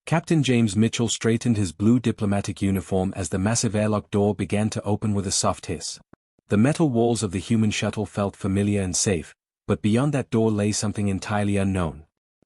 Captain James Mitchell straightened his blue diplomatic uniform as the massive airlock door began to open with a soft hiss. The metal walls of the human shuttle felt familiar and safe, but beyond that door lay something entirely unknown.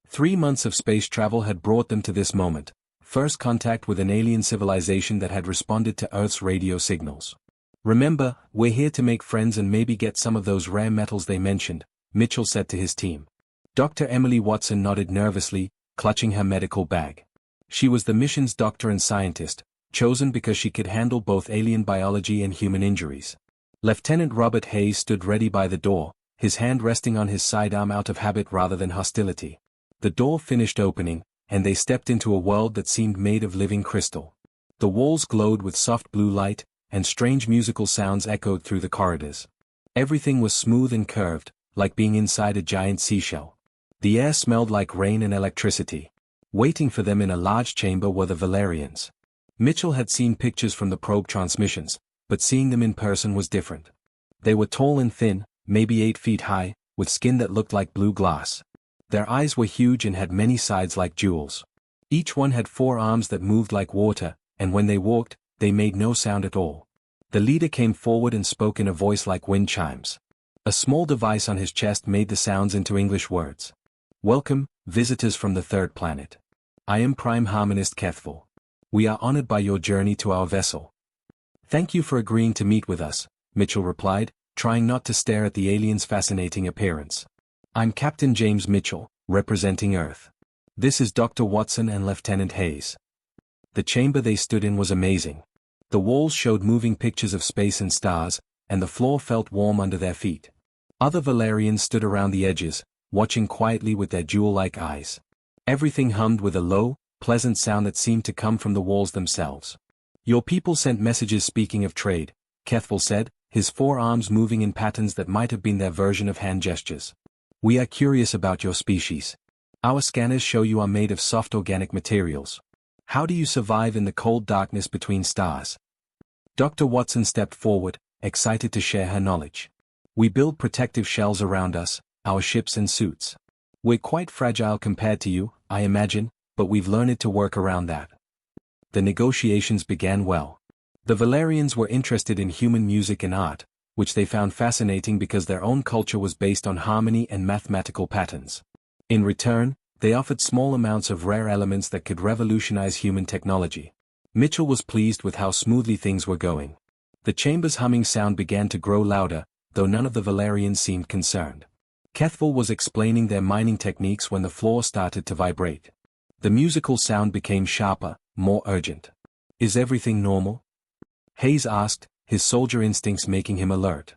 3 months of space travel had brought them to this moment, first contact with an alien civilization that had responded to Earth's radio signals. "Remember, we're here to make friends and maybe get some of those rare metals they mentioned," Mitchell said to his team. Dr. Emily Watson nodded nervously, clutching her medical bag. She was the mission's doctor and scientist, chosen because she could handle both alien biology and human injuries. Lieutenant Robert Hayes stood ready by the door, his hand resting on his sidearm out of habit rather than hostility. The door finished opening, and they stepped into a world that seemed made of living crystal. The walls glowed with soft blue light, and strange musical sounds echoed through the corridors. Everything was smooth and curved, like being inside a giant seashell. The air smelled like rain and electricity. Waiting for them in a large chamber were the Valerians. Mitchell had seen pictures from the probe transmissions, but seeing them in person was different. They were tall and thin, maybe 8 feet high, with skin that looked like blue glass. Their eyes were huge and had many sides like jewels. Each one had 4 arms that moved like water, and when they walked, they made no sound at all. The leader came forward and spoke in a voice like wind chimes. A small device on his chest made the sounds into English words. "Welcome, visitors from the third planet. I am Prime Harmonist Kethvil. We are honored by your journey to our vessel." "Thank you for agreeing to meet with us," Mitchell replied, trying not to stare at the alien's fascinating appearance. "I'm Captain James Mitchell, representing Earth. This is Dr. Watson and Lieutenant Hayes." The chamber they stood in was amazing. The walls showed moving pictures of space and stars, and the floor felt warm under their feet. Other Valerians stood around the edges, watching quietly with their jewel-like eyes. Everything hummed with a low, pleasant sound that seemed to come from the walls themselves. "Your people sent messages speaking of trade," Kethvil said, his 4 arms moving in patterns that might have been their version of hand gestures. "We are curious about your species. Our scanners show you are made of soft organic materials. How do you survive in the cold darkness between stars?" Dr. Watson stepped forward, excited to share her knowledge. "We build protective shells around us, our ships and suits. We're quite fragile compared to you, I imagine, but we've learned to work around that." The negotiations began well. The Valerians were interested in human music and art, which they found fascinating because their own culture was based on harmony and mathematical patterns. In return, they offered small amounts of rare elements that could revolutionize human technology. Mitchell was pleased with how smoothly things were going. The chamber's humming sound began to grow louder, though none of the Valerians seemed concerned. Kethvil was explaining their mining techniques when the floor started to vibrate. The musical sound became sharper, more urgent. "Is everything normal?" Hayes asked, his soldier instincts making him alert.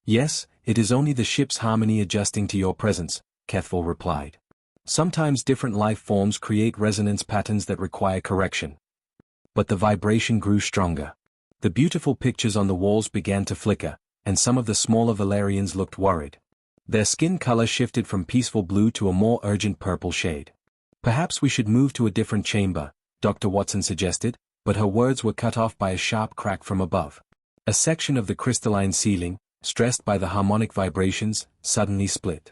"Yes, it is only the ship's harmony adjusting to your presence," Kethvil replied. "Sometimes different life forms create resonance patterns that require correction." But the vibration grew stronger. The beautiful pictures on the walls began to flicker, and some of the smaller Valerians looked worried. Their skin color shifted from peaceful blue to a more urgent purple shade. "Perhaps we should move to a different chamber," Dr. Watson suggested, but her words were cut off by a sharp crack from above. A section of the crystalline ceiling, stressed by the harmonic vibrations, suddenly split.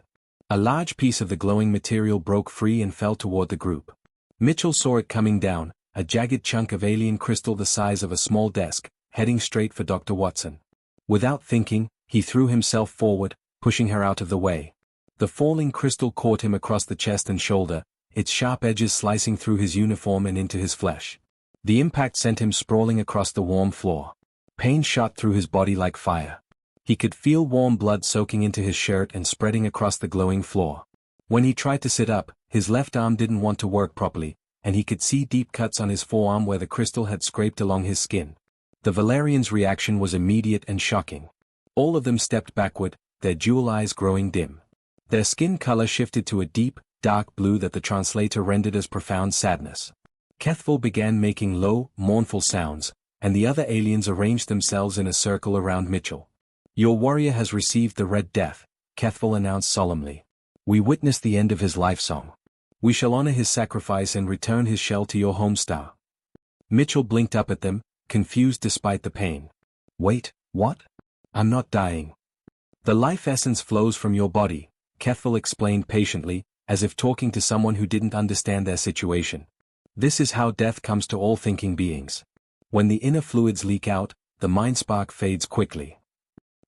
A large piece of the glowing material broke free and fell toward the group. Mitchell saw it coming down, a jagged chunk of alien crystal the size of a small desk, heading straight for Dr. Watson. Without thinking, he threw himself forward, pushing her out of the way. The falling crystal caught him across the chest and shoulder, its sharp edges slicing through his uniform and into his flesh. The impact sent him sprawling across the warm floor. Pain shot through his body like fire. He could feel warm blood soaking into his shirt and spreading across the glowing floor. When he tried to sit up, his left arm didn't want to work properly, and he could see deep cuts on his forearm where the crystal had scraped along his skin. The Valerian's reaction was immediate and shocking. All of them stepped backward, their jewel eyes growing dim. Their skin color shifted to a deep, dark blue that the translator rendered as profound sadness. Kethvil began making low, mournful sounds, and the other aliens arranged themselves in a circle around Mitchell. "Your warrior has received the Red Death," Kethvil announced solemnly. "We witnessed the end of his life song. We shall honor his sacrifice and return his shell to your home star." Mitchell blinked up at them, confused despite the pain. "Wait, what? I'm not dying." "The life essence flows from your body," Kethvil explained patiently, as if talking to someone who didn't understand their situation. This is how death comes to all thinking beings. When the inner fluids leak out, the mind spark fades quickly.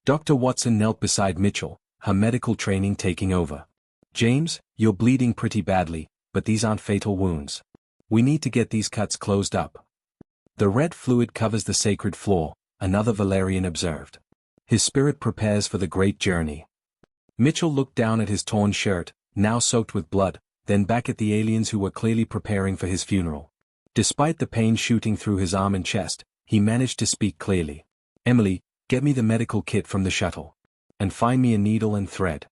Dr. Watson knelt beside Mitchell, her medical training taking over. James, you're bleeding pretty badly, but these aren't fatal wounds. We need to get these cuts closed up. The red fluid covers the sacred floor, another Valerian observed. His spirit prepares for the great journey. Mitchell looked down at his torn shirt, now soaked with blood, then back at the aliens who were clearly preparing for his funeral. Despite the pain shooting through his arm and chest, he managed to speak clearly. Emily, get me the medical kit from the shuttle. And find me a needle and thread.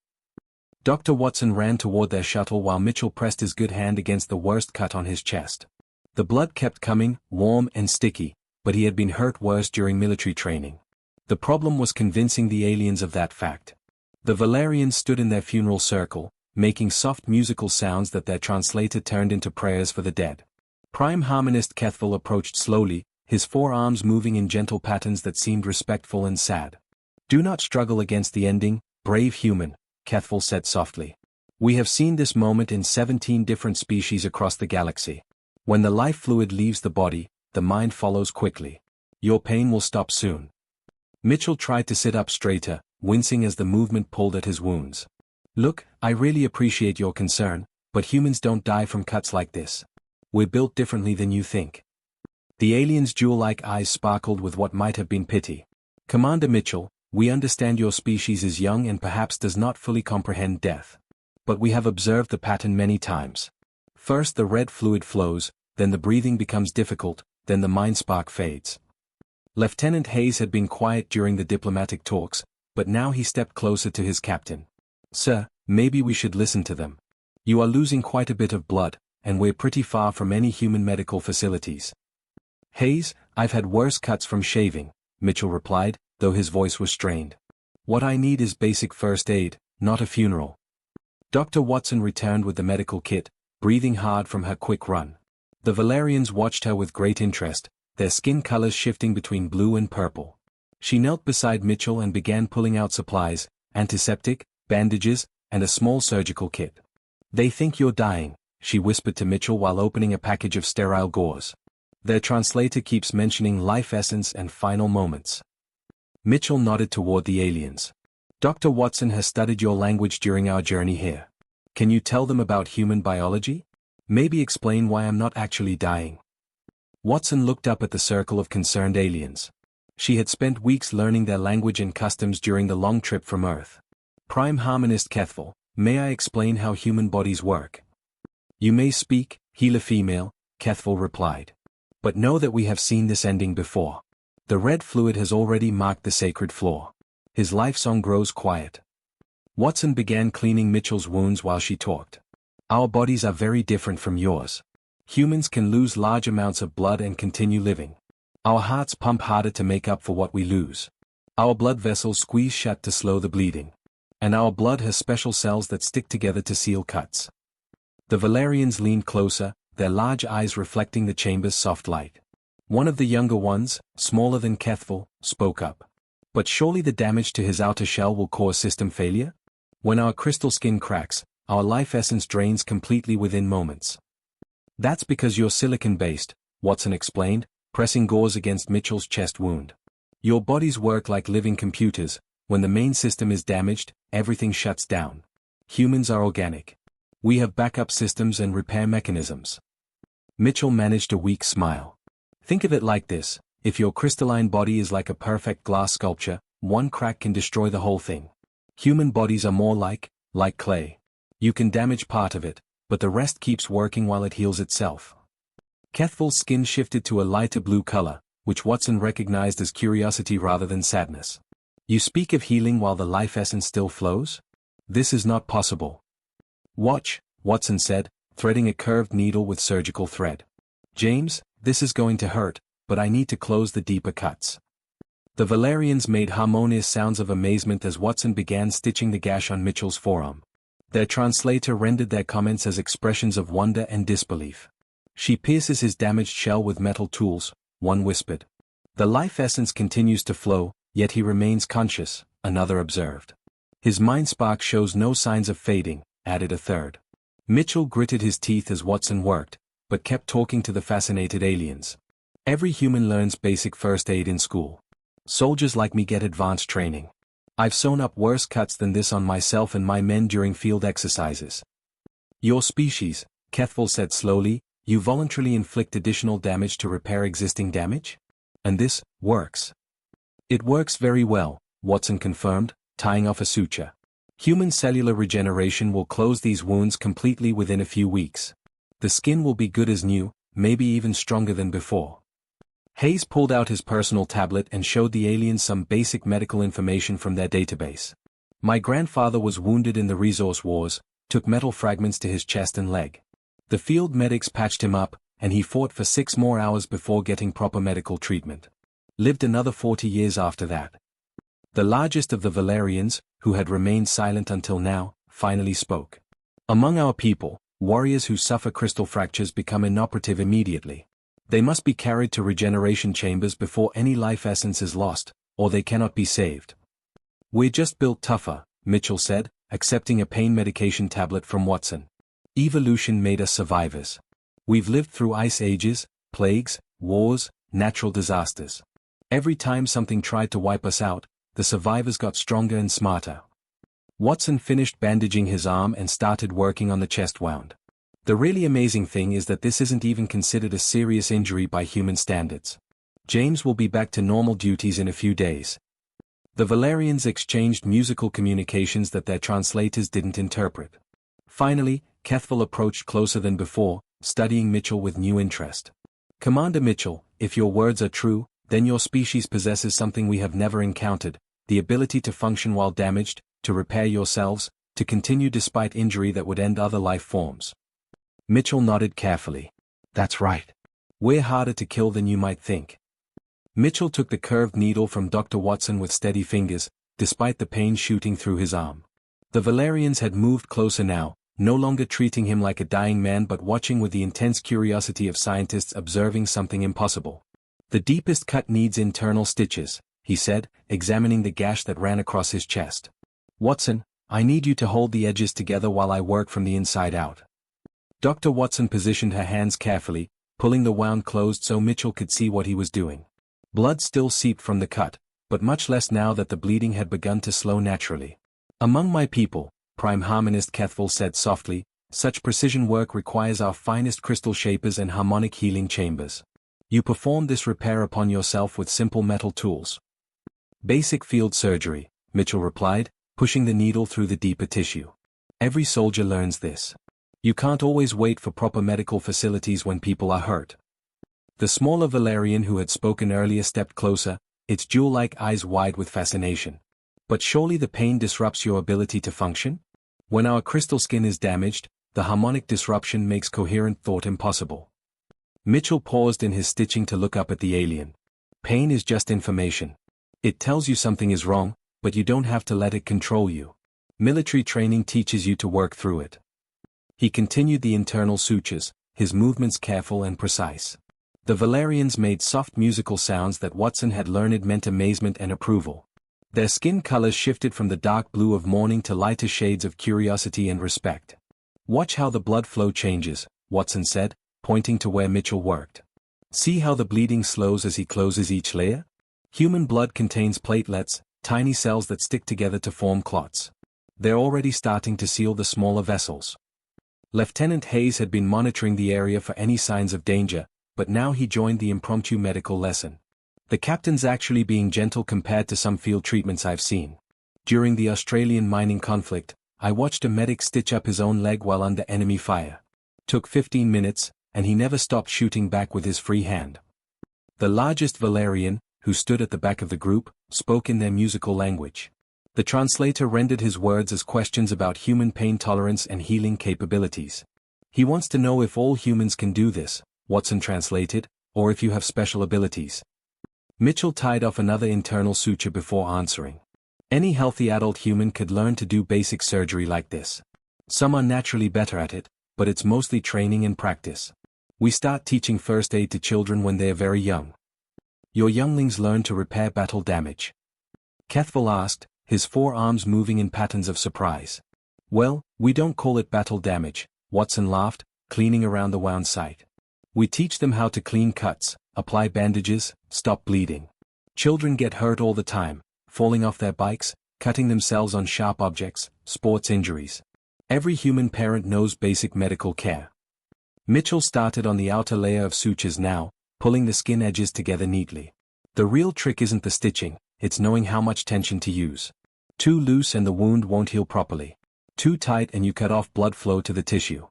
Dr. Watson ran toward their shuttle while Mitchell pressed his good hand against the worst cut on his chest. The blood kept coming, warm and sticky, but he had been hurt worse during military training. The problem was convincing the aliens of that fact. The Valerians stood in their funeral circle, making soft musical sounds that their translator turned into prayers for the dead. Prime Harmonist Kethville approached slowly, his forearms moving in gentle patterns that seemed respectful and sad. Do not struggle against the ending, brave human, Kethville said softly. We have seen this moment in 17 different species across the galaxy. When the life fluid leaves the body, the mind follows quickly. Your pain will stop soon. Mitchell tried to sit up straighter, wincing as the movement pulled at his wounds. Look, I really appreciate your concern, but humans don't die from cuts like this. We're built differently than you think. The alien's jewel-like eyes sparkled with what might have been pity. Commander Mitchell, we understand your species is young and perhaps does not fully comprehend death. But we have observed the pattern many times. First the red fluid flows, then the breathing becomes difficult, then the mind spark fades. Lieutenant Hayes had been quiet during the diplomatic talks, but now he stepped closer to his captain. Sir, maybe we should listen to them. You are losing quite a bit of blood, and we're pretty far from any human medical facilities. Hayes, I've had worse cuts from shaving, Mitchell replied, though his voice was strained. What I need is basic first aid, not a funeral. Dr. Watson returned with the medical kit, breathing hard from her quick run. The Valerians watched her with great interest, their skin colors shifting between blue and purple. She knelt beside Mitchell and began pulling out supplies, antiseptic, bandages, and a small surgical kit. They think you're dying, she whispered to Mitchell while opening a package of sterile gauze. Their translator keeps mentioning life essence and final moments. Mitchell nodded toward the aliens. Dr. Watson has studied your language during our journey here. Can you tell them about human biology? Maybe explain why I'm not actually dying. Watson looked up at the circle of concerned aliens. She had spent weeks learning their language and customs during the long trip from Earth. Prime Harmonist Kethville, may I explain how human bodies work? You may speak, healer female, Kethville replied. But know that we have seen this ending before. The red fluid has already marked the sacred floor. His life song grows quiet. Watson began cleaning Mitchell's wounds while she talked. Our bodies are very different from yours. Humans can lose large amounts of blood and continue living. Our hearts pump harder to make up for what we lose. Our blood vessels squeeze shut to slow the bleeding. And our blood has special cells that stick together to seal cuts. The Valerians leaned closer, their large eyes reflecting the chamber's soft light. One of the younger ones, smaller than Kethville, spoke up. But surely the damage to his outer shell will cause system failure? When our crystal skin cracks, our life essence drains completely within moments. That's because you're silicon-based, Watson explained, pressing gauze against Mitchell's chest wound. Your bodies work like living computers. When the main system is damaged, everything shuts down. Humans are organic. We have backup systems and repair mechanisms. Mitchell managed a weak smile. Think of it like this, if your crystalline body is like a perfect glass sculpture, one crack can destroy the whole thing. Human bodies are more like clay. You can damage part of it, but the rest keeps working while it heals itself. Kethville's skin shifted to a lighter blue color, which Watson recognized as curiosity rather than sadness. You speak of healing while the life essence still flows? This is not possible. Watch, Watson said, threading a curved needle with surgical thread. James, this is going to hurt, but I need to close the deeper cuts. The Valerians made harmonious sounds of amazement as Watson began stitching the gash on Mitchell's forearm. Their translator rendered their comments as expressions of wonder and disbelief. She pierces his damaged shell with metal tools, one whispered. The life essence continues to flow, yet he remains conscious, another observed. His mind spark shows no signs of fading, added a third. Mitchell gritted his teeth as Watson worked, but kept talking to the fascinated aliens. Every human learns basic first aid in school. Soldiers like me get advanced training. I've sewn up worse cuts than this on myself and my men during field exercises. Your species, Kethville said slowly, you voluntarily inflict additional damage to repair existing damage? And this works. It works very well, Watson confirmed, tying off a suture. Human cellular regeneration will close these wounds completely within a few weeks. The skin will be good as new, maybe even stronger than before. Hayes pulled out his personal tablet and showed the aliens some basic medical information from their database. My grandfather was wounded in the resource wars, took metal fragments to his chest and leg. The field medics patched him up, and he fought for 6 more hours before getting proper medical treatment. Lived another 40 years after that. The largest of the Valerians, who had remained silent until now, finally spoke. Among our people, warriors who suffer crystal fractures become inoperative immediately. They must be carried to regeneration chambers before any life essence is lost, or they cannot be saved. We're just built tougher, Mitchell said, accepting a pain medication tablet from Watson. Evolution made us survivors. We've lived through ice ages, plagues, wars, natural disasters. Every time something tried to wipe us out, the survivors got stronger and smarter. Watson finished bandaging his arm and started working on the chest wound. The really amazing thing is that this isn't even considered a serious injury by human standards. James will be back to normal duties in a few days. The Valerians exchanged musical communications that their translators didn't interpret. Finally, Kethville approached closer than before, studying Mitchell with new interest. Commander Mitchell, if your words are true, then your species possesses something we have never encountered, the ability to function while damaged, to repair yourselves, to continue despite injury that would end other life forms. Mitchell nodded carefully. That's right. We're harder to kill than you might think. Mitchell took the curved needle from Dr. Watson with steady fingers, despite the pain shooting through his arm. The Valerians had moved closer now, no longer treating him like a dying man but watching with the intense curiosity of scientists observing something impossible. The deepest cut needs internal stitches, he said, examining the gash that ran across his chest. Watson, I need you to hold the edges together while I work from the inside out. Dr. Watson positioned her hands carefully, pulling the wound closed so Mitchell could see what he was doing. Blood still seeped from the cut, but much less now that the bleeding had begun to slow naturally. Among my people, Prime Harmonist Kethville said softly, such precision work requires our finest crystal shapers and harmonic healing chambers. You perform this repair upon yourself with simple metal tools. Basic field surgery, Mitchell replied, pushing the needle through the deeper tissue. Every soldier learns this. You can't always wait for proper medical facilities when people are hurt. The smaller Valerian who had spoken earlier stepped closer, its jewel-like eyes wide with fascination. But surely the pain disrupts your ability to function? When our crystal skin is damaged, the harmonic disruption makes coherent thought impossible. Mitchell paused in his stitching to look up at the alien. Pain is just information. It tells you something is wrong, but you don't have to let it control you. Military training teaches you to work through it. He continued the internal sutures, his movements careful and precise. The Valerians made soft musical sounds that Watson had learned meant amazement and approval. Their skin colors shifted from the dark blue of mourning to lighter shades of curiosity and respect. Watch how the blood flow changes, Watson said, pointing to where Mitchell worked. See how the bleeding slows as he closes each layer? Human blood contains platelets, tiny cells that stick together to form clots. They're already starting to seal the smaller vessels. Lieutenant Hayes had been monitoring the area for any signs of danger, but now he joined the impromptu medical lesson. The captain's actually being gentle compared to some field treatments I've seen. During the Australian mining conflict, I watched a medic stitch up his own leg while under enemy fire. Took 15 minutes, and he never stopped shooting back with his free hand. The largest Valerian, who stood at the back of the group, spoke in their musical language. The translator rendered his words as questions about human pain tolerance and healing capabilities. He wants to know if all humans can do this, Watson translated, or if you have special abilities. Mitchell tied off another internal suture before answering. Any healthy adult human could learn to do basic surgery like this. Some are naturally better at it, but it's mostly training and practice. We start teaching first aid to children when they are very young. Your younglings learn to repair battle damage. Kethville asked, his forearms moving in patterns of surprise. Well, we don't call it battle damage, Watson laughed, cleaning around the wound site. We teach them how to clean cuts, apply bandages, stop bleeding. Children get hurt all the time, falling off their bikes, cutting themselves on sharp objects, sports injuries. Every human parent knows basic medical care. Mitchell started on the outer layer of sutures now, pulling the skin edges together neatly. The real trick isn't the stitching, it's knowing how much tension to use. Too loose and the wound won't heal properly. Too tight and you cut off blood flow to the tissue.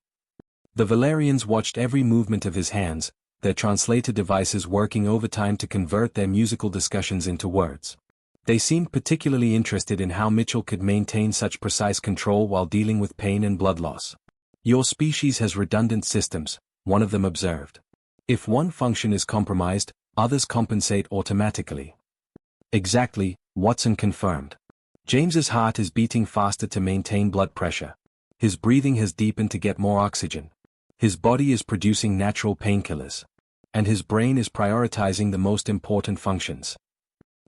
The Valerians watched every movement of his hands, their translator devices working overtime to convert their musical discussions into words. They seemed particularly interested in how Mitchell could maintain such precise control while dealing with pain and blood loss. Your species has redundant systems, one of them observed. If one function is compromised, others compensate automatically. Exactly, Watson confirmed. James's heart is beating faster to maintain blood pressure. His breathing has deepened to get more oxygen. His body is producing natural painkillers. And his brain is prioritizing the most important functions.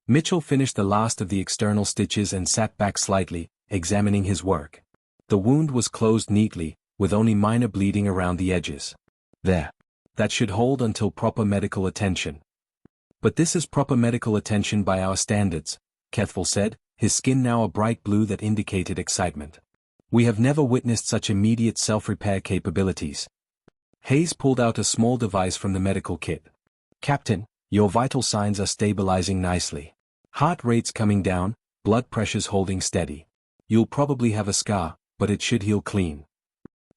Mitchell finished the last of the external stitches and sat back slightly, examining his work. The wound was closed neatly, with only minor bleeding around the edges. There. That should hold until proper medical attention. But this is proper medical attention by our standards, Kethel said, his skin now a bright blue that indicated excitement. We have never witnessed such immediate self-repair capabilities. Hayes pulled out a small device from the medical kit. Captain, your vital signs are stabilizing nicely. Heart rate's coming down, blood pressure's holding steady. You'll probably have a scar, but it should heal clean.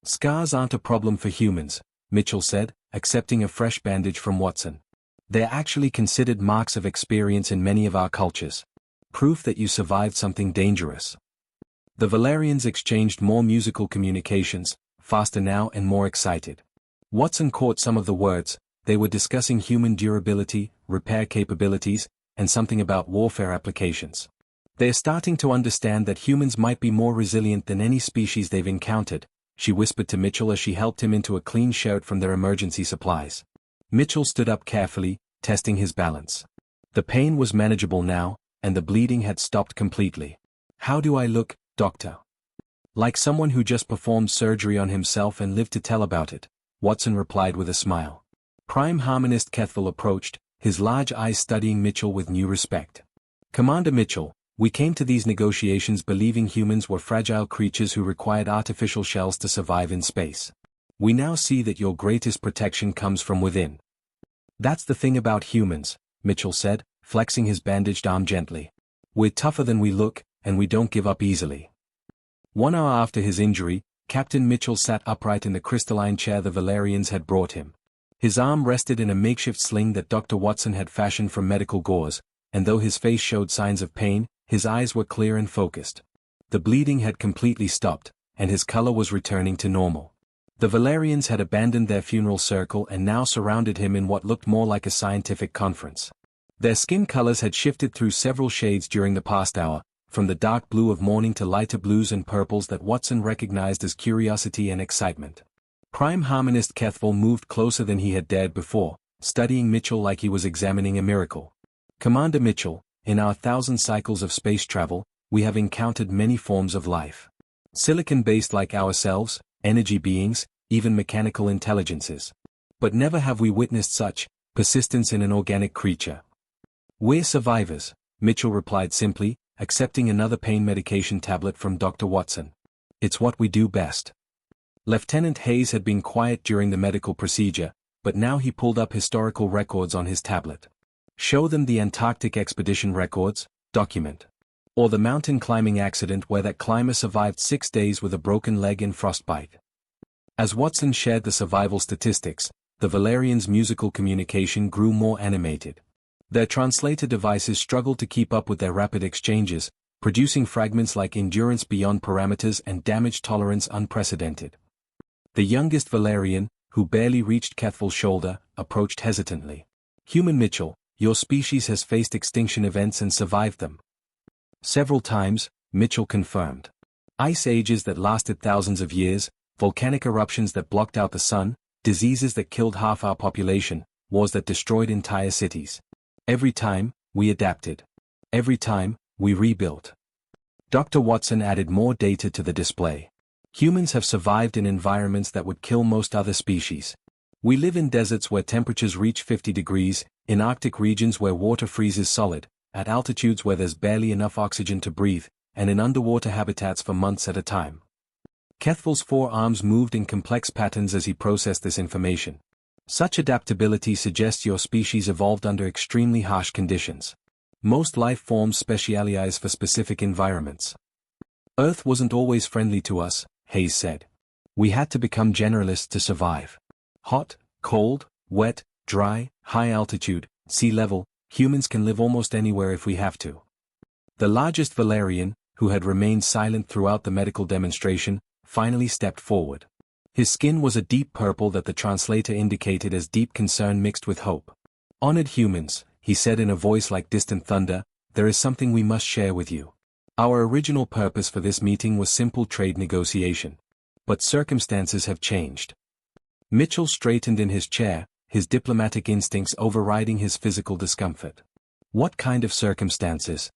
Scars aren't a problem for humans, Mitchell said, accepting a fresh bandage from Watson. They're actually considered marks of experience in many of our cultures. Proof that you survived something dangerous. The Valerians exchanged more musical communications, faster now and more excited. Watson caught some of the words. They were discussing human durability, repair capabilities, and something about warfare applications. They're starting to understand that humans might be more resilient than any species they've encountered, she whispered to Mitchell as she helped him into a clean shirt from their emergency supplies. Mitchell stood up carefully, testing his balance. The pain was manageable now, and the bleeding had stopped completely. How do I look, doctor? Like someone who just performed surgery on himself and lived to tell about it, Watson replied with a smile. Prime Harmonist Kethel approached, his large eyes studying Mitchell with new respect. Commander Mitchell, we came to these negotiations believing humans were fragile creatures who required artificial shells to survive in space. We now see that your greatest protection comes from within. That's the thing about humans, Mitchell said, flexing his bandaged arm gently. We're tougher than we look, and we don't give up easily. 1 hour after his injury, Captain Mitchell sat upright in the crystalline chair the Valerians had brought him. His arm rested in a makeshift sling that Dr. Watson had fashioned from medical gauze, and though his face showed signs of pain, his eyes were clear and focused. The bleeding had completely stopped, and his color was returning to normal. The Valerians had abandoned their funeral circle and now surrounded him in what looked more like a scientific conference. Their skin colors had shifted through several shades during the past hour, from the dark blue of morning to lighter blues and purples that Watson recognized as curiosity and excitement. Prime Harmonist Kethel moved closer than he had dared before, studying Mitchell like he was examining a miracle. Commander Mitchell, in our 1,000 cycles of space travel, we have encountered many forms of life. Silicon-based like ourselves, energy beings, even mechanical intelligences. But never have we witnessed such persistence in an organic creature. We're survivors, Mitchell replied simply, accepting another pain medication tablet from Dr. Watson. It's what we do best. Lieutenant Hayes had been quiet during the medical procedure, but now he pulled up historical records on his tablet. Show them the Antarctic expedition records, document. Or the mountain climbing accident where that climber survived 6 days with a broken leg and frostbite. As Watson shared the survival statistics, the Valerians' musical communication grew more animated. Their translator devices struggled to keep up with their rapid exchanges, producing fragments like endurance beyond parameters and damage tolerance unprecedented. The youngest Valerian, who barely reached Kethel's shoulder, approached hesitantly. Human Mitchell, your species has faced extinction events and survived them. Several times, Mitchell confirmed. Ice ages that lasted thousands of years, volcanic eruptions that blocked out the sun, diseases that killed half our population, wars that destroyed entire cities. Every time, we adapted. Every time, we rebuilt. Dr. Watson added more data to the display. Humans have survived in environments that would kill most other species. We live in deserts where temperatures reach 50 degrees, in Arctic regions where water freezes solid, at altitudes where there's barely enough oxygen to breathe, and in underwater habitats for months at a time. Kethfel's forearms moved in complex patterns as he processed this information. Such adaptability suggests your species evolved under extremely harsh conditions. Most life forms specialize for specific environments. Earth wasn't always friendly to us, Hayes said. We had to become generalists to survive. Hot, cold, wet, dry, high altitude, sea level, humans can live almost anywhere if we have to. The largest Valerian, who had remained silent throughout the medical demonstration, finally stepped forward. His skin was a deep purple that the translator indicated as deep concern mixed with hope. Honored humans, he said in a voice like distant thunder, there is something we must share with you. Our original purpose for this meeting was simple trade negotiation. But circumstances have changed. Mitchell straightened in his chair, his diplomatic instincts overriding his physical discomfort. What kind of circumstances?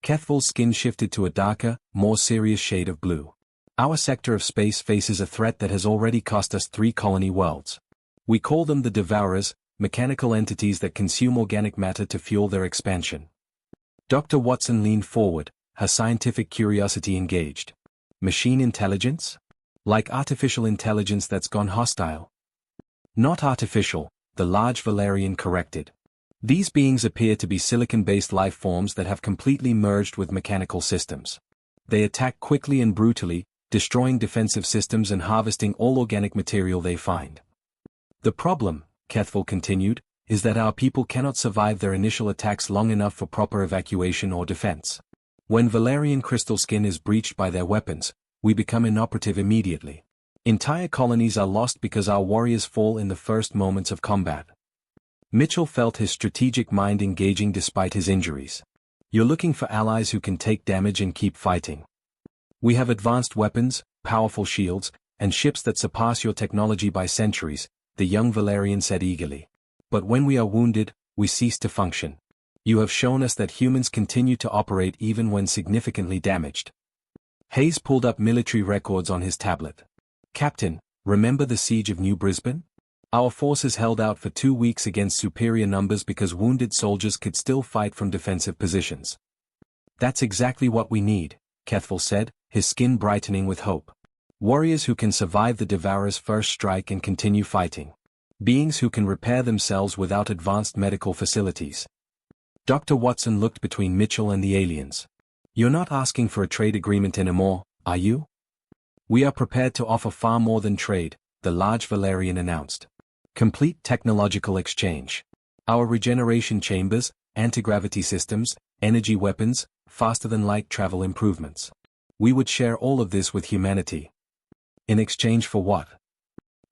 Kethfel's skin shifted to a darker, more serious shade of blue. Our sector of space faces a threat that has already cost us 3 colony worlds. We call them the Devourers, mechanical entities that consume organic matter to fuel their expansion. Dr. Watson leaned forward, her scientific curiosity engaged. Machine intelligence? Like artificial intelligence that's gone hostile? Not artificial, the large Valerian corrected. These beings appear to be silicon-based life forms that have completely merged with mechanical systems. They attack quickly and brutally, destroying defensive systems and harvesting all organic material they find. The problem, Kethfel continued, is that our people cannot survive their initial attacks long enough for proper evacuation or defense. When Valerian crystal skin is breached by their weapons, we become inoperative immediately. Entire colonies are lost because our warriors fall in the first moments of combat. Mitchell felt his strategic mind engaging despite his injuries. You're looking for allies who can take damage and keep fighting. We have advanced weapons, powerful shields, and ships that surpass your technology by centuries, the young Valerian said eagerly. But when we are wounded, we cease to function. You have shown us that humans continue to operate even when significantly damaged. Hayes pulled up military records on his tablet. Captain, remember the siege of New Brisbane? Our forces held out for 2 weeks against superior numbers because wounded soldiers could still fight from defensive positions. That's exactly what we need, Kethfel said, his skin brightening with hope. Warriors who can survive the Devourer's first strike and continue fighting. Beings who can repair themselves without advanced medical facilities. Dr. Watson looked between Mitchell and the aliens. You're not asking for a trade agreement anymore, are you? We are prepared to offer far more than trade, the large Valerian announced. Complete technological exchange. Our regeneration chambers, anti-gravity systems, energy weapons, faster-than-light travel improvements. We would share all of this with humanity. In exchange for what?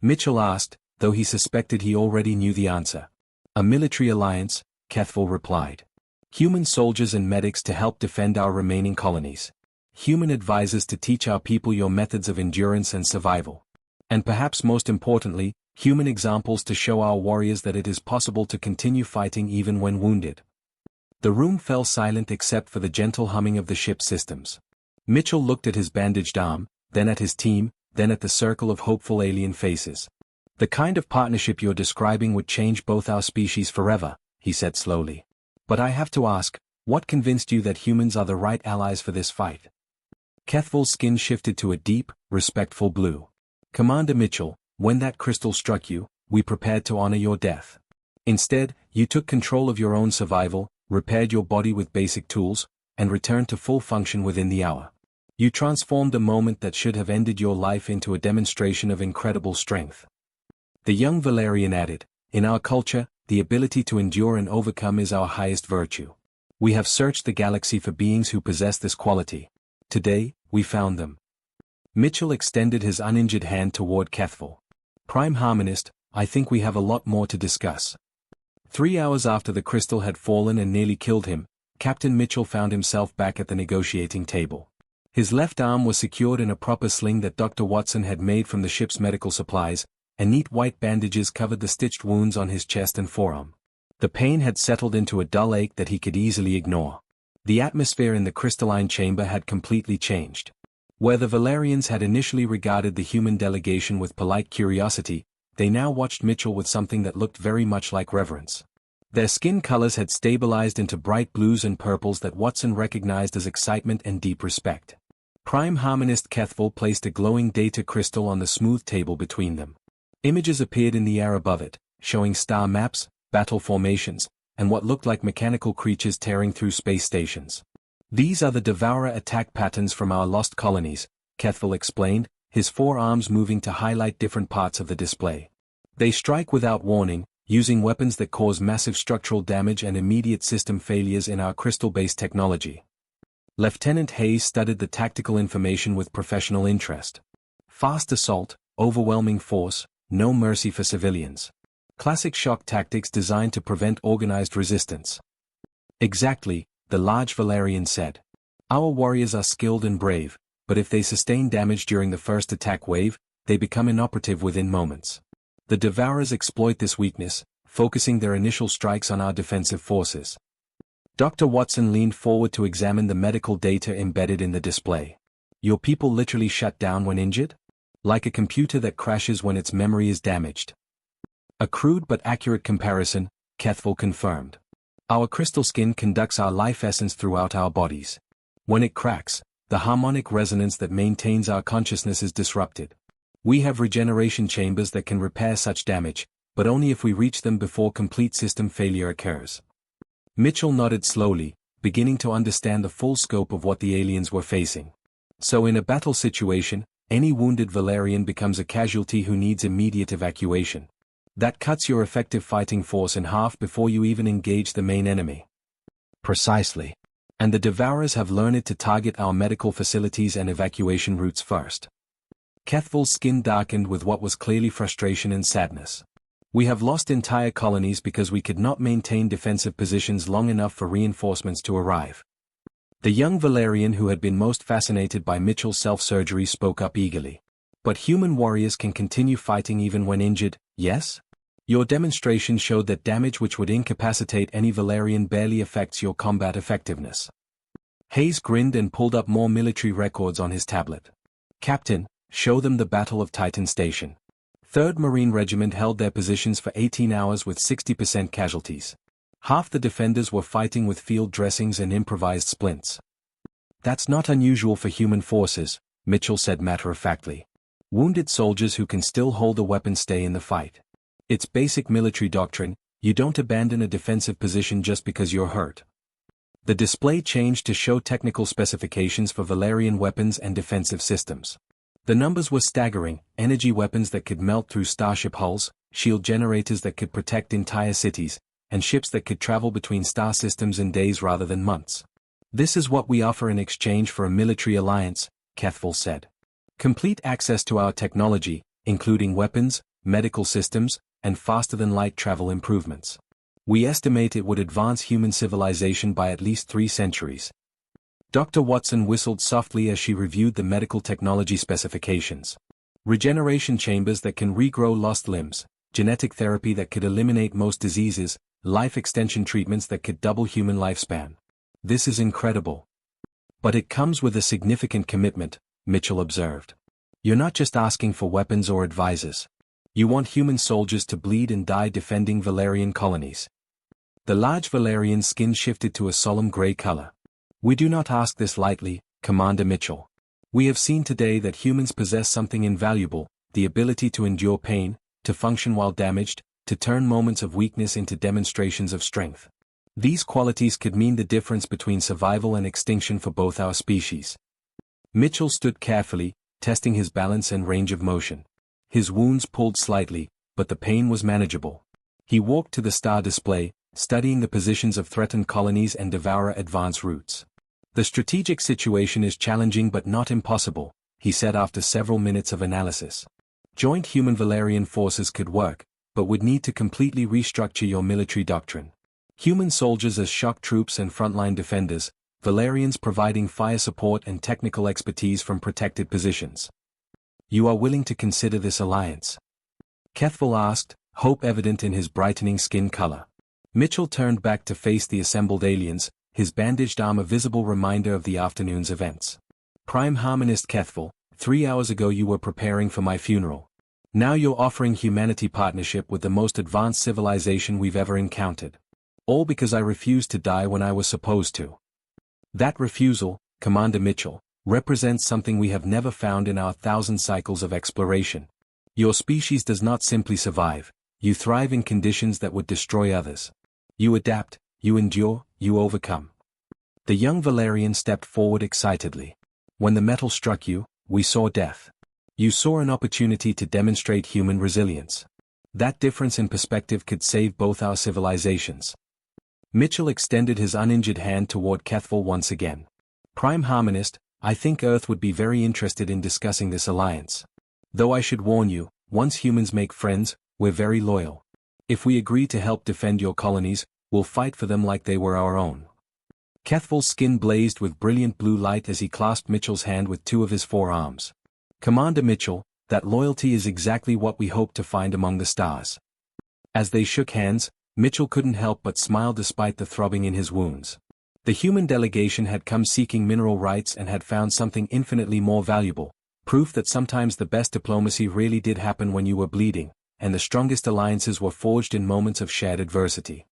Mitchell asked, though he suspected he already knew the answer. A military alliance, Kethfel replied. Human soldiers and medics to help defend our remaining colonies. Human advisors to teach our people your methods of endurance and survival. And perhaps most importantly, human examples to show our warriors that it is possible to continue fighting even when wounded. The room fell silent except for the gentle humming of the ship's systems. Mitchell looked at his bandaged arm, then at his team, then at the circle of hopeful alien faces. The kind of partnership you're describing would change both our species forever, he said slowly. But I have to ask, what convinced you that humans are the right allies for this fight? Kethfel's skin shifted to a deep, respectful blue. Commander Mitchell, when that crystal struck you, we prepared to honor your death. Instead, you took control of your own survival, repaired your body with basic tools, and returned to full function within the hour. You transformed a moment that should have ended your life into a demonstration of incredible strength. The young Valerian added, in our culture, the ability to endure and overcome is our highest virtue. We have searched the galaxy for beings who possess this quality. Today, we found them. Mitchell extended his uninjured hand toward Kethfel. Prime Harmonist, I think we have a lot more to discuss. 3 hours after the crystal had fallen and nearly killed him, Captain Mitchell found himself back at the negotiating table. His left arm was secured in a proper sling that Dr. Watson had made from the ship's medical supplies, and neat white bandages covered the stitched wounds on his chest and forearm. The pain had settled into a dull ache that he could easily ignore. The atmosphere in the crystalline chamber had completely changed. Where the Valerians had initially regarded the human delegation with polite curiosity, they now watched Mitchell with something that looked very much like reverence. Their skin colors had stabilized into bright blues and purples that Watson recognized as excitement and deep respect. Prime Harmonist Kethvil placed a glowing data crystal on the smooth table between them. Images appeared in the air above it, showing star maps, battle formations, and what looked like mechanical creatures tearing through space stations. "These are the Devourer attack patterns from our lost colonies," Kethvil explained, his forearms moving to highlight different parts of the display. "They strike without warning, using weapons that cause massive structural damage and immediate system failures in our crystal-based technology." Lieutenant Hayes studied the tactical information with professional interest. "Fast assault, overwhelming force, no mercy for civilians. Classic shock tactics designed to prevent organized resistance." "Exactly," the large Valerian said. "Our warriors are skilled and brave, but if they sustain damage during the first attack wave, they become inoperative within moments. The Devourers exploit this weakness, focusing their initial strikes on our defensive forces." Dr. Watson leaned forward to examine the medical data embedded in the display. "Your people literally shut down when injured? Like a computer that crashes when its memory is damaged." "A crude but accurate comparison," Kethvil confirmed. "Our crystal skin conducts our life essence throughout our bodies. When it cracks, the harmonic resonance that maintains our consciousness is disrupted. We have regeneration chambers that can repair such damage, but only if we reach them before complete system failure occurs." Mitchell nodded slowly, beginning to understand the full scope of what the aliens were facing. "So in a battle situation, any wounded Valerian becomes a casualty who needs immediate evacuation. That cuts your effective fighting force in half before you even engage the main enemy." "Precisely. And the Devourers have learned to target our medical facilities and evacuation routes first." Kethvil's skin darkened with what was clearly frustration and sadness. "We have lost entire colonies because we could not maintain defensive positions long enough for reinforcements to arrive." The young Valerian who had been most fascinated by Mitchell's self-surgery spoke up eagerly. "But human warriors can continue fighting even when injured, yes? Your demonstration showed that damage which would incapacitate any Valerian barely affects your combat effectiveness." Hayes grinned and pulled up more military records on his tablet. "Captain, show them the Battle of Titan Station. 3rd Marine Regiment held their positions for 18 hours with 60% casualties. Half the defenders were fighting with field dressings and improvised splints." "That's not unusual for human forces," Mitchell said matter-of-factly. "Wounded soldiers who can still hold a weapon stay in the fight. It's basic military doctrine, you don't abandon a defensive position just because you're hurt." The display changed to show technical specifications for Valerian weapons and defensive systems. The numbers were staggering: energy weapons that could melt through starship hulls, shield generators that could protect entire cities, and ships that could travel between star systems in days rather than months. "This is what we offer in exchange for a military alliance," Kethvil said. "Complete access to our technology, including weapons, medical systems, and faster-than-light travel improvements. We estimate it would advance human civilization by at least 3 centuries." Dr. Watson whistled softly as she reviewed the medical technology specifications. Regeneration chambers that can regrow lost limbs, genetic therapy that could eliminate most diseases, life extension treatments that could double human lifespan. "This is incredible. But it comes with a significant commitment," Mitchell observed. "You're not just asking for weapons or advisors. You want human soldiers to bleed and die defending Valerian colonies." The large Valerian's skin shifted to a solemn gray color. "We do not ask this lightly, Commander Mitchell. We have seen today that humans possess something invaluable: the ability to endure pain, to function while damaged, to turn moments of weakness into demonstrations of strength. These qualities could mean the difference between survival and extinction for both our species." Mitchell stood carefully, testing his balance and range of motion. His wounds pulled slightly, but the pain was manageable. He walked to the star display, studying the positions of threatened colonies and Devourer advance routes. "The strategic situation is challenging but not impossible," he said after several minutes of analysis. "Joint human Valerian forces could work, but would need to completely restructure your military doctrine. Human soldiers as shock troops and frontline defenders, Valerians providing fire support and technical expertise from protected positions. You are willing to consider this alliance?" Kethvil asked, hope evident in his brightening skin color. Mitchell turned back to face the assembled aliens, his bandaged arm a visible reminder of the afternoon's events. "Prime Harmonist Kethvil, 3 hours ago you were preparing for my funeral. Now you're offering humanity partnership with the most advanced civilization we've ever encountered. All because I refused to die when I was supposed to. That refusal, Commander Mitchell, represents something we have never found in our 1,000 cycles of exploration. Your species does not simply survive, you thrive in conditions that would destroy others. You adapt, you endure, you overcome. The young Valerian stepped forward excitedly. When the metal struck you, we saw death. You saw an opportunity to demonstrate human resilience. That difference in perspective could save both our civilizations. Mitchell extended his uninjured hand toward Kethval once again. Prime Harmonist, I think Earth would be very interested in discussing this alliance. Though I should warn you, once humans make friends, we're very loyal. If we agree to help defend your colonies, we'll fight for them like they were our own. Kethval's skin blazed with brilliant blue light as he clasped Mitchell's hand with two of his forearms. Commander Mitchell, that loyalty is exactly what we hoped to find among the stars. As they shook hands, Mitchell couldn't help but smile despite the throbbing in his wounds. The human delegation had come seeking mineral rights and had found something infinitely more valuable, proof that sometimes the best diplomacy really did happen when you were bleeding, and the strongest alliances were forged in moments of shared adversity.